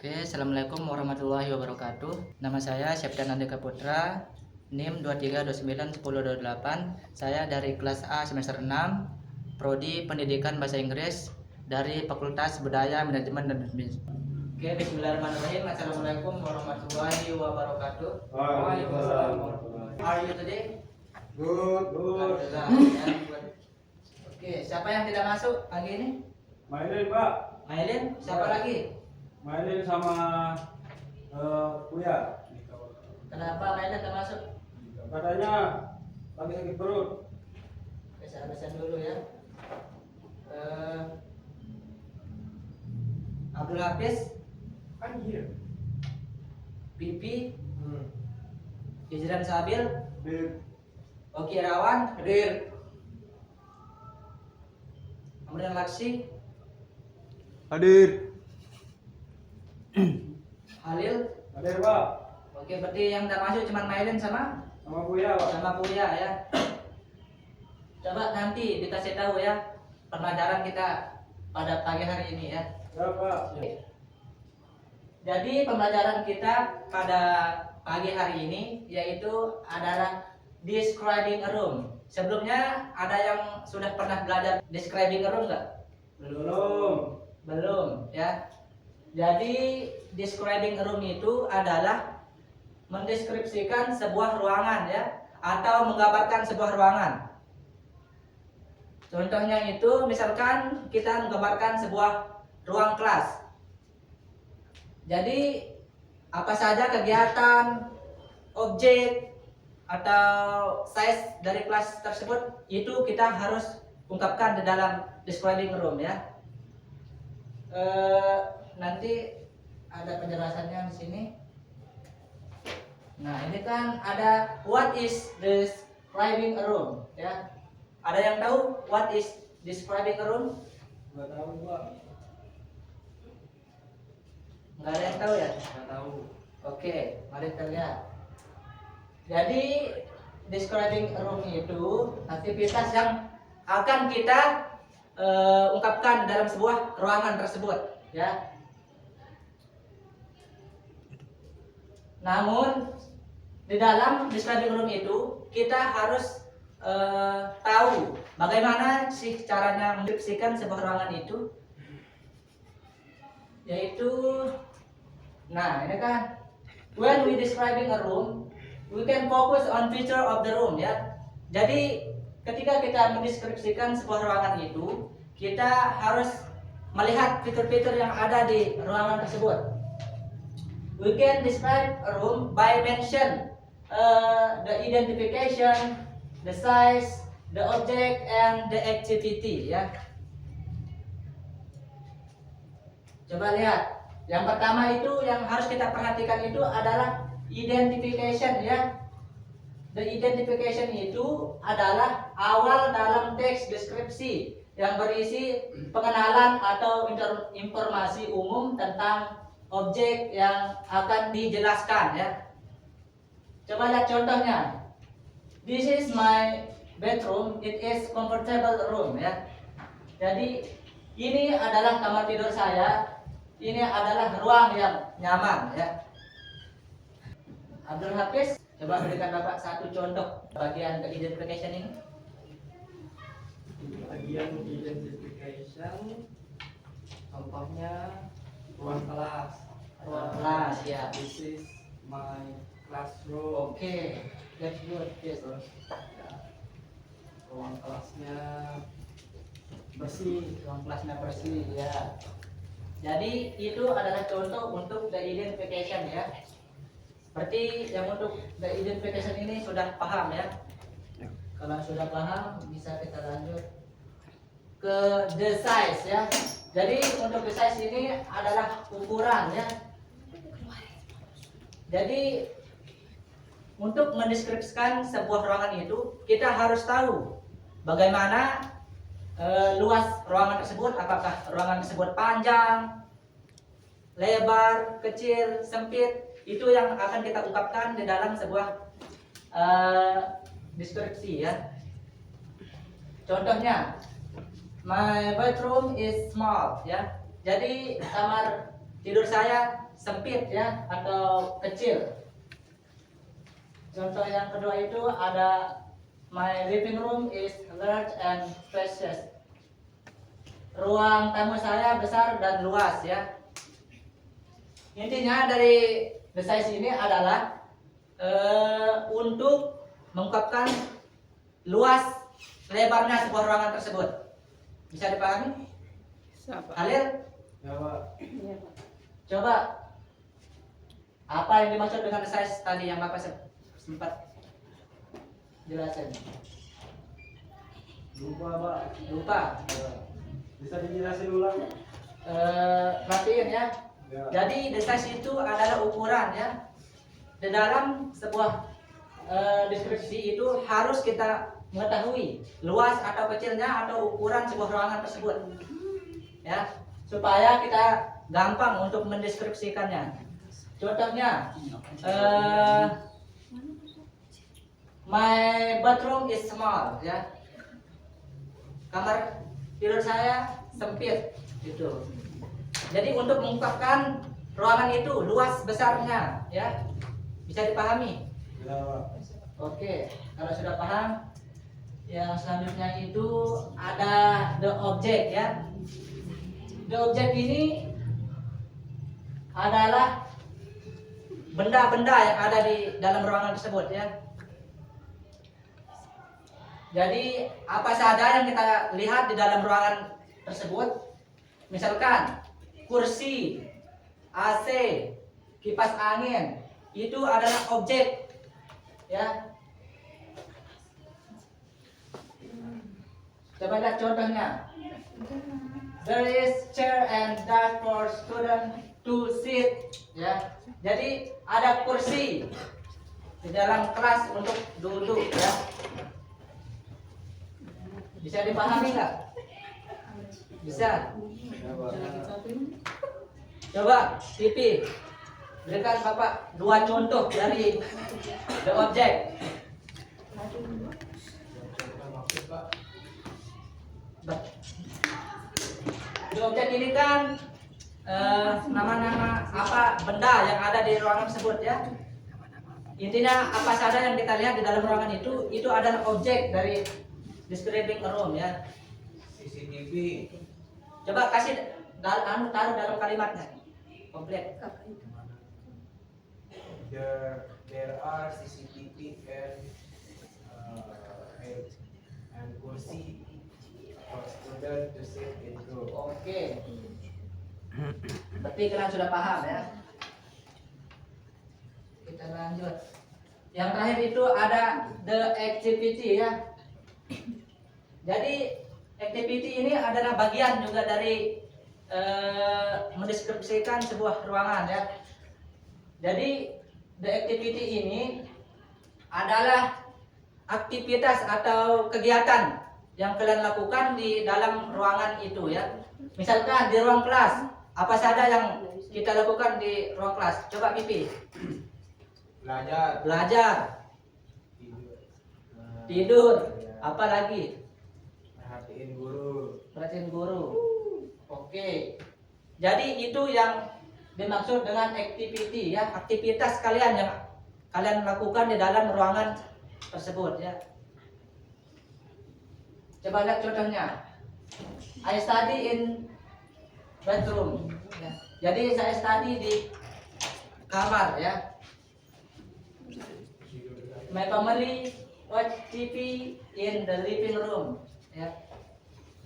Oke, Assalamualaikum warahmatullahi wabarakatuh. Nama saya Septian Andika Putra, NIM 23291028. Saya dari kelas A semester 6, Prodi Pendidikan Bahasa Inggris dari Fakultas Budaya, Manajemen dan Bisnis. Oke, bismillahirrahmanirrahim. Assalamualaikum warahmatullahi wabarakatuh. Waalaikumsalam. How are you today? Good. Alhamdulillah, ya. Oke, siapa yang tidak masuk pagi ini? Mailin, Pak. Mailin, siapa lagi? Mailin sama Buya. Kenapa Mailin tidak masuk? Katanya lagi sakit perut. Pesan dulu ya. Abdul Hafiz, Kan here. Pipi, Hijran Sabil, Dir. Oki Rawan, Hadir. kemudian Laksi, Hadir. Halil. Hadir, Pak. Oke, berarti yang tidak masuk cuma Mailin sama Buya, Pak. Buya ya. Coba nanti dikasih tahu ya pelajaran kita pada pagi hari ini ya. Ya, Pak. Jadi pembelajaran kita pada pagi hari ini yaitu adalah describing a room. Sebelumnya ada yang sudah pernah belajar describing a room nggak? Belum ya. Jadi describing a room itu adalah mendeskripsikan sebuah ruangan ya, atau menggambarkan sebuah ruangan. Contohnya itu misalkan kita menggambarkan sebuah ruang kelas. Jadi apa saja kegiatan, objek atau size dari kelas tersebut itu kita harus ungkapkan di dalam describing room ya. Nanti ada penjelasannya di sini. Nah, ini kan ada what is describing a room ya. Ada yang tahu what is describing a room? Nggak tahu, Pak. Nggak ada yang tahu ya? Nggak tahu. Oke, mari kita lihat. Jadi describing a room itu aktivitas yang akan kita ungkapkan dalam sebuah ruangan tersebut, ya. Namun di dalam describing room itu kita harus tahu bagaimana sih caranya mendeskripsikan sebuah ruangan itu, yaitu, nah ini kan, when we describing a room, we can focus on feature of the room ya. Jadi ketika kita mendeskripsikan sebuah ruangan itu, kita harus melihat fitur-fitur yang ada di ruangan tersebut. We can describe a room by mention the identification, the size, the object, and the activity ya. Coba lihat. Yang pertama itu yang harus kita perhatikan itu adalah identification ya. The identification itu adalah awal dalam teks deskripsi yang berisi pengenalan atau informasi umum tentang objek yang akan dijelaskan ya. Coba lihat contohnya. This is my bedroom. It is comfortable room ya. Jadi ini adalah kamar tidur saya. Ini adalah ruang yang nyaman ya. Abdul Hafiz, coba berikan Bapak satu contoh bagian identification ini. Bagian identification, contohnya ruang kelas. Ruang kelas ya. This is my classroom. Oke, that's good. Yes. Terus ya, ruang kelasnya bersih. Ruang kelasnya bersih ya. Jadi itu adalah contoh untuk the identification ya. Berarti yang untuk the identification ini sudah paham ya. Kalau sudah paham bisa kita lanjut ke the size ya. Jadi untuk the size ini adalah ukuran ya. Jadi untuk mendeskripsikan sebuah ruangan itu kita harus tahu bagaimana luas ruangan tersebut, apakah ruangan tersebut panjang, lebar, kecil, sempit. Itu yang akan kita ungkapkan di dalam sebuah deskripsi ya. Contohnya, my bedroom is small ya. Jadi kamar tidur saya sempit ya atau kecil. Contoh yang kedua itu ada my living room is large and spacious. Ruang tamu saya besar dan luas ya. Intinya dari the size ini adalah untuk mengungkapkan luas lebarnya sebuah ruangan tersebut. Bisa dipahami? Halil, Ya Pak. coba apa yang dimaksud dengan the size tadi yang Bapak sempat jelasin? Lupa Pak. Lupa. Ya. Bisa dijelasin ulang? Perhatiin ya. Ya. Jadi the size itu adalah ukuran ya. Di dalam sebuah deskripsi itu harus kita mengetahui luas atau kecilnya atau ukuran sebuah ruangan tersebut. Ya, supaya kita gampang untuk mendeskripsikannya. Contohnya, my bathroom is small ya. Kamar tidur saya sempit gitu. Jadi untuk mengungkapkan ruangan itu luas besarnya ya. Bisa dipahami? Ya Pak. Oke, kalau sudah paham, yang selanjutnya itu ada the object ya. The object ini adalah benda-benda yang ada di dalam ruangan tersebut ya. Jadi apa saja yang kita lihat di dalam ruangan tersebut, misalkan kursi, AC, kipas angin, itu adalah objek ya. Coba lihat contohnya. There is chair and desk for student to sit ya. Jadi ada kursi di dalam kelas untuk duduk ya. Bisa dipahami nggak? Bisa. Ya Pak. Coba TV, berikan Bapak dua contoh dari the object. The object ini kan nama-nama apa benda yang ada di ruangan tersebut ya. Intinya apa saja yang kita lihat di dalam ruangan itu adalah objek dari describing a room ya. CCTV. Coba kasih taruh dalam kalimatnya komplit. There are CCTV and kursi for student to sit in room. Oke. Berarti kalian sudah paham ya. Kita lanjut. Yang terakhir itu ada the activity ya. Jadi activity ini adalah bagian juga dari mendeskripsikan sebuah ruangan ya. Jadi the activity ini adalah aktivitas atau kegiatan yang kalian lakukan di dalam ruangan itu ya. Misalkan di ruang kelas, apa saja yang kita lakukan di ruang kelas? Coba Pipi. Belajar, tidur, apa lagi? Perhatiin guru. Oke. Jadi itu yang dimaksud dengan activity ya, aktivitas kalian yang kalian lakukan di dalam ruangan tersebut ya. Coba lihat contohnya. I study in bedroom ya. Jadi saya study di kamar ya. My family watch TV in the living room ya.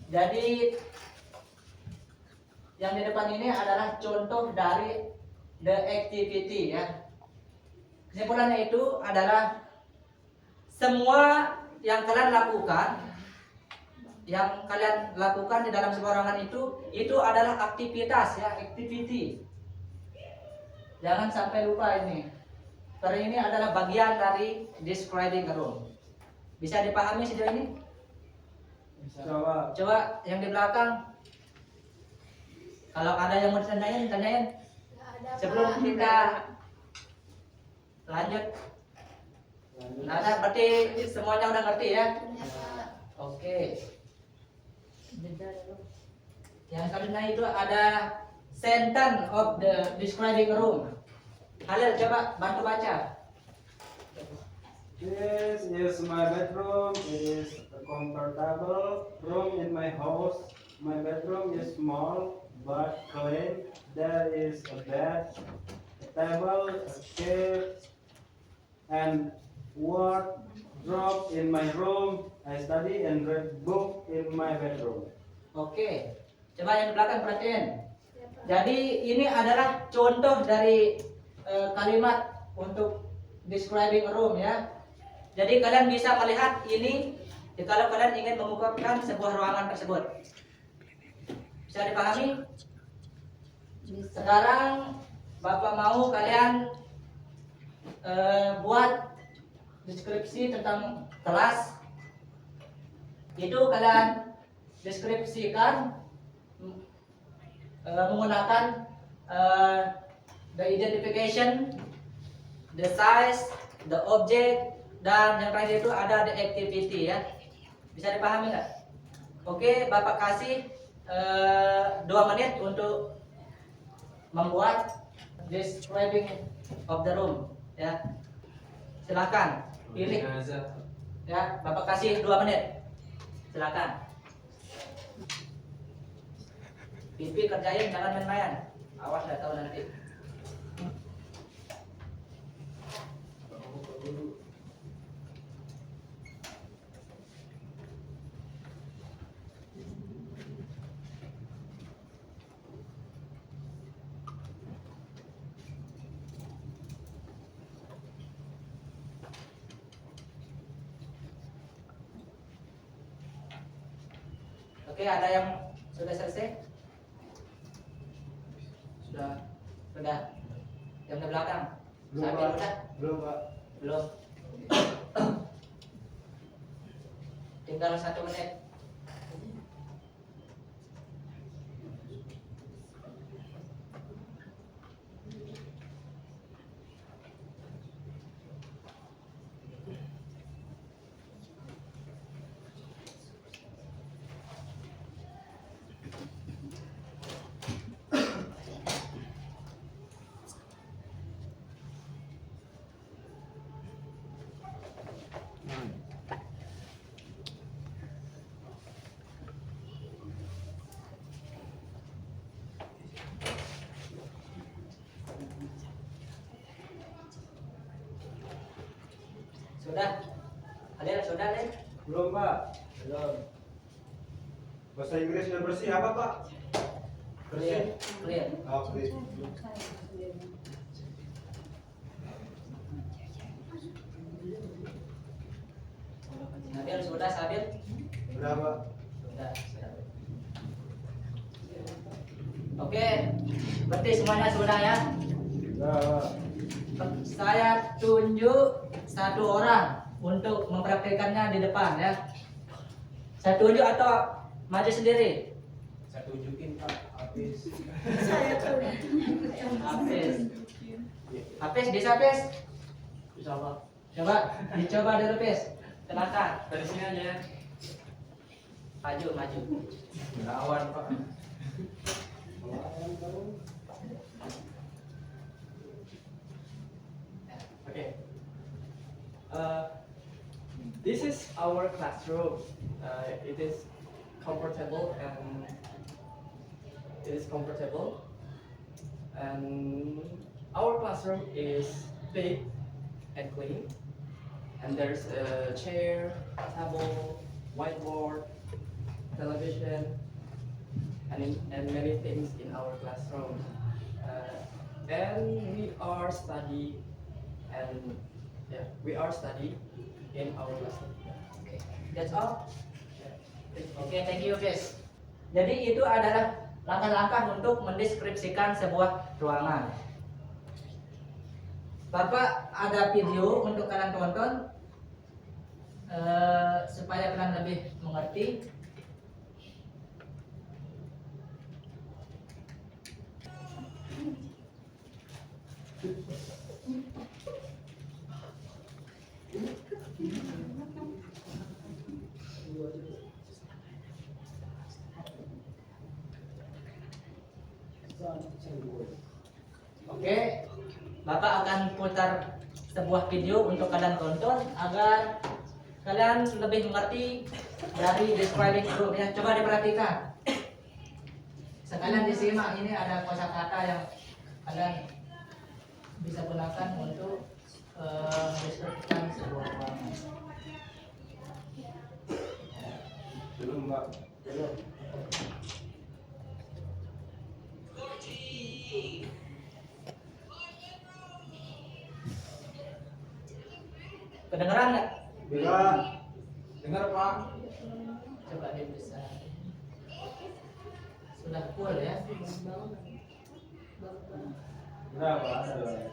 Jadi yang di depan ini adalah contoh dari the activity ya. Kesimpulannya itu adalah semua yang kalian lakukan di dalam sebuah ruangan itu adalah aktivitas ya, activity. Jangan sampai lupa ini. Karena ini adalah bagian dari describing a room. Bisa dipahami sejauh ini? Coba yang di belakang. Kalau ada yang mau tanyain. Sebelum kita lanjut. Ada, berarti semuanya udah ngerti ya? Oke. Yang selanjutnya itu ada sentence of the describing room. Halil coba bantu baca. This is my bedroom. It is a comfortable room in my house. My bedroom is small but clean. There is a bed, a table, a chair, and wardrobe in my room. I study and read book in my bedroom. Oke, coba yang di belakang perhatiin. Jadi ini adalah contoh dari kalimat untuk describing a room ya. Jadi kalian bisa melihat ini kalau kalian ingin mengungkapkan sebuah ruangan tersebut. Bisa dipahami? Sekarang Bapak mau kalian buat deskripsi tentang kelas. Itu kalian deskripsikan menggunakan the identification, the size, the object, dan yang terakhir itu ada the activity ya. Bisa dipahami nggak? Oke, Bapak kasih 2 menit untuk membuat describing of the room ya. Silakan pilih ya. Bapak kasih 2 menit. Silakan. Pipi kerjain, jangan main-main. Awas nggak tahu nanti. Oke, ada yang sudah selesai? Sudah. Yang di belakang? Sambil udah? Belum, Pak. Belum. Tinggal 1 menit. Sudah? Ada yang sudah deh? Belum, Pak. Belum. Bahasa Inggris yang bersih apa, Pak? Clear. Clear. Oke. Sabil sudah, Sabil? Sudah, Pak. Sudah. Oke, berarti semuanya sudah ya? Sudah, Pak. Saya tunjuk 1 orang untuk mempraktekannya di depan ya. Saya tunjuk atau maju sendiri? Saya tunjukin Pak, habis. Habis bisa Pes? Bisa Pak. Coba, dicoba dulu Pes. Silakan. Dari sini aja ya. Maju. Lawan Pak. Okay. This is our classroom. It is comfortable and our classroom is big and clean. And there's a chair, table, whiteboard, television, and many things in our classroom. And we are study in our classroom. Oke, that's all. Oke, thank you Pes. Jadi itu adalah langkah-langkah untuk mendeskripsikan sebuah ruangan. Bapak ada video untuk kalian tonton supaya kalian lebih mengerti. Soal. Oke, Bapak akan putar sebuah video untuk kalian tonton agar kalian lebih mengerti dari describing room ya. Coba diperhatikan. Sekalian disimak, ini ada kosakata yang kalian bisa gunakan untuk mendeskripsikan sebuah ruangan. Belum, Mbak. Belum. Kedengeran nggak? Bila dengar Pak. Coba dia bisa. Sudah full ya. Berapa ada?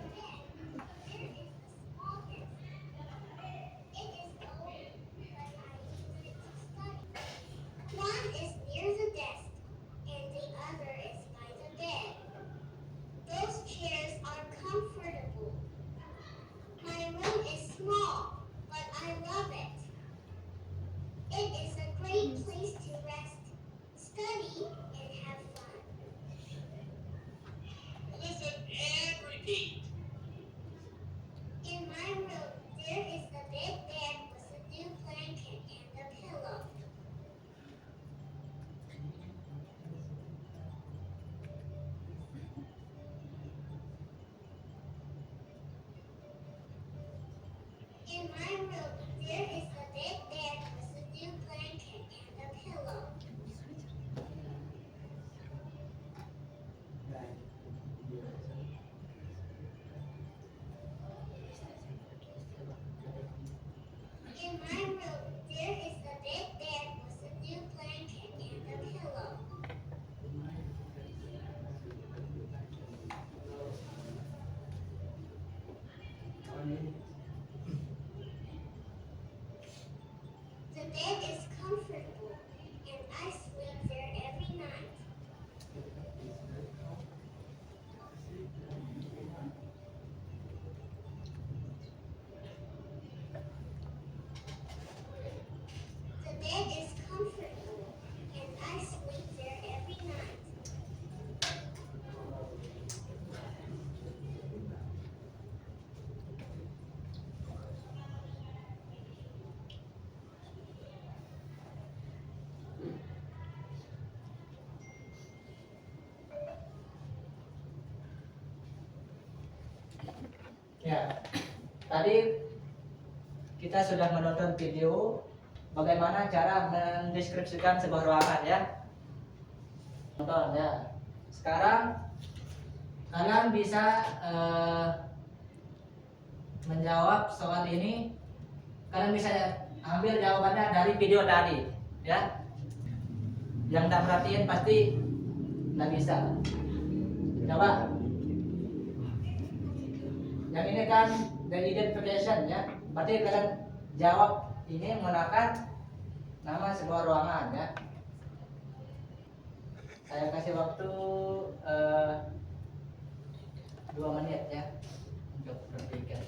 One is near the desk, and the other is by the bed. Those chairs are comfortable. My room is small, but I love it. It is a great place to rest, study, and have fun. Listen and repeat. In my room, there is a big bed with a new blanket and a pillow. In my room, there is a big bed with a new blanket and a pillow. In my room, there is a big bed with a new blanket and a pillow. The bed is comfortable, and I sleep there every night. The bed is comfortable, and I sleep there every night. Ya, tadi kita sudah menonton video bagaimana cara mendeskripsikan sebuah ruangan ya. Tonton ya. Sekarang kalian bisa menjawab soal ini. Kalian bisa ambil jawabannya dari video tadi ya. Yang tak perhatiin pasti nggak bisa. Coba. Yang ini kan the identification ya. Berarti kalian jawab ini menggunakan nama sebuah ruangan ya. Saya kasih waktu 2 menit ya untuk berpikir.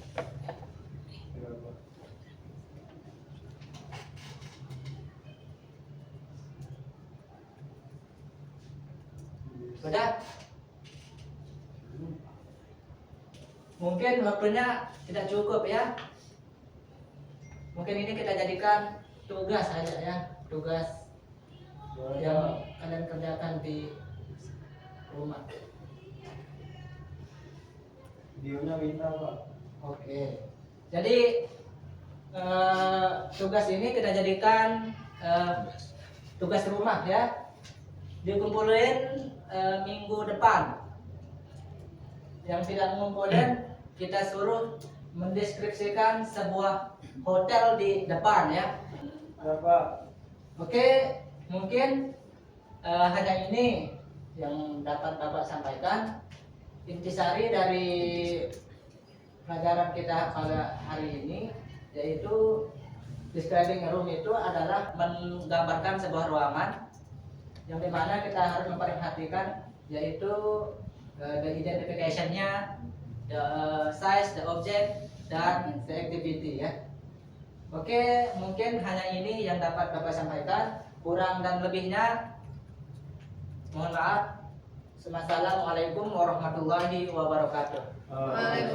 Sudah? Mungkin waktunya tidak cukup ya. Mungkin ini kita jadikan tugas aja ya, tugas yang kalian kerjakan di rumah. Videonya minta Pak. Oke. Jadi tugas ini kita jadikan tugas rumah ya. Dikumpulin minggu depan. Yang tidak mengumpulin kita suruh mendeskripsikan sebuah hotel di depan ya. Berapa? Oke, mungkin hanya ini yang dapat Bapak sampaikan. Intisari dari pelajaran kita pada hari ini yaitu describing a room itu adalah menggambarkan sebuah ruangan yang dimana kita harus memperhatikan yaitu the identification-nya, the size, the object, dan the activity ya. Oke, mungkin hanya ini yang dapat Bapak sampaikan. Kurang dan lebihnya mohon maaf. Assalamualaikum warahmatullahi wabarakatuh. Waalaikumsalam.